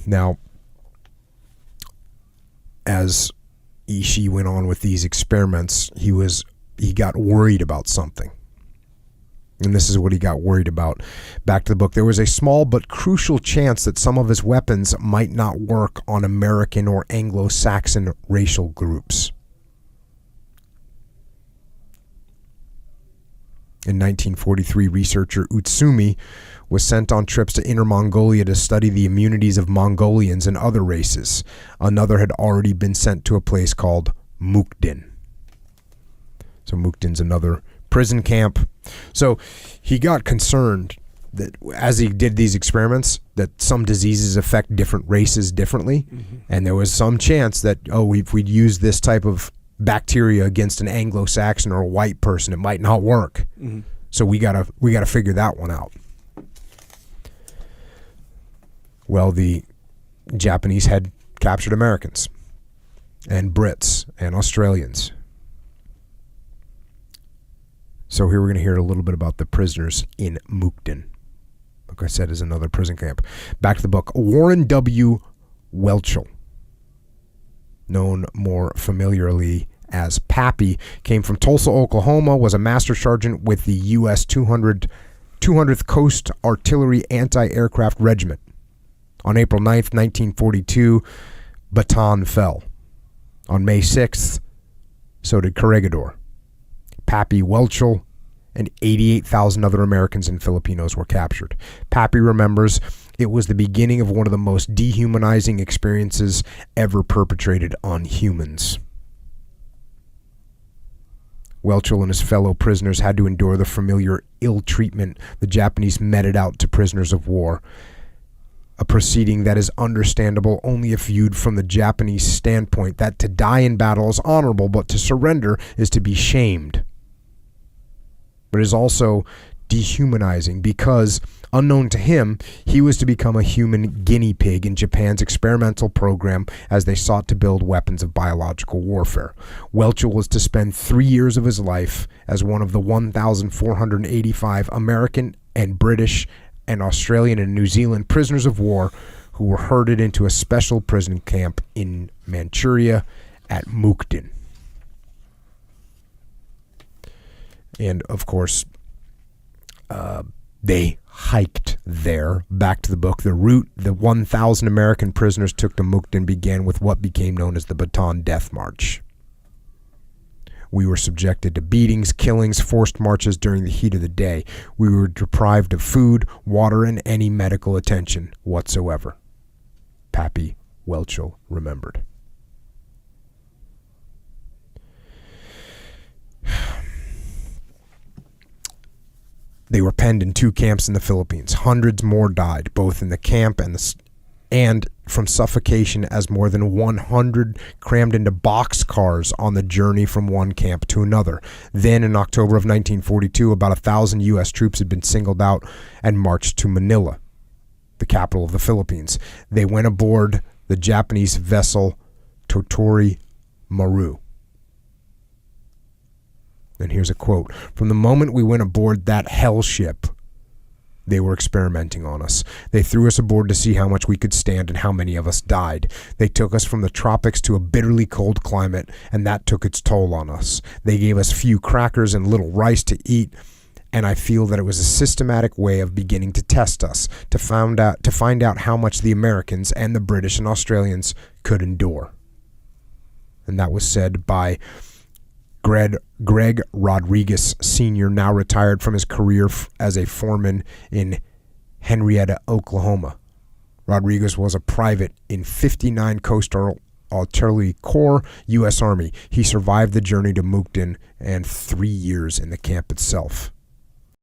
Now, as Ishii went on with these experiments, he got worried about something. And this is what he got worried about. Back to the book. There was a small but crucial chance that some of his weapons might not work on American or Anglo-Saxon racial groups. In 1943, researcher Utsumi was sent on trips to Inner Mongolia to study the immunities of Mongolians and other races. Another had already been sent to a place called Mukden. So Mukden's another prison camp. So he got concerned that as he did these experiments, that some diseases affect different races differently. Mm-hmm. And there was some chance that, if we'd use this type of bacteria against an Anglo-Saxon or a white person, it might not work. Mm-hmm. So we gotta figure that one out. Well, the Japanese had captured Americans and Brits and Australians. So here we're going to hear a little bit about the prisoners in Mukden. Like I said, is another prison camp. Back to the book. Warren W. Welchel, known more familiarly as Pappy, came from Tulsa, Oklahoma, was a master sergeant with the U.S. 200th Coast Artillery Anti-Aircraft Regiment. On April 9th, 1942, Bataan fell. On May 6th, so did Corregidor. Pappy Welchel and 88,000 other Americans and Filipinos were captured. Pappy remembers it was the beginning of one of the most dehumanizing experiences ever perpetrated on humans. Welchel and his fellow prisoners had to endure the familiar ill treatment the Japanese meted out to prisoners of war, a proceeding that is understandable only if viewed from the Japanese standpoint that to die in battle is honorable, but to surrender is to be shamed. But it is also dehumanizing because, unknown to him, he was to become a human guinea pig in Japan's experimental program as they sought to build weapons of biological warfare. Welchel was to spend 3 years of his life as one of the 1,485 American and British and Australian and New Zealand prisoners of war who were herded into a special prison camp in Manchuria at Mukden. And, of course, they hiked there. Back to the book. The route the 1,000 American prisoners took to Mukden began with what became known as the Bataan Death March. We were subjected to beatings, killings, forced marches during the heat of the day. We were deprived of food, water, and any medical attention whatsoever. Pappy Welchel remembered. They were penned in 2 camps in the Philippines. Hundreds more died, both in the camp and from suffocation, as more than 100 crammed into boxcars on the journey from one camp to another. Then, in October of 1942, about 1,000 U.S. troops had been singled out and marched to Manila, the capital of the Philippines. They went aboard the Japanese vessel Totori Maru. And here's a quote. "From the moment we went aboard that hell ship, they were experimenting on us. They threw us aboard to see how much we could stand and how many of us died. They took us from the tropics to a bitterly cold climate, and that took its toll on us. They gave us few crackers and little rice to eat, and I feel that it was a systematic way of beginning to test us, to find out how much the Americans and the British and Australians could endure." And that was said by Greg Rodriguez Sr., now retired from his career as a foreman in Henrietta, Oklahoma. Rodriguez was a private in 59 Coastal Artillery Corps, U.S. Army. He survived the journey to Mukden and 3 years in the camp itself.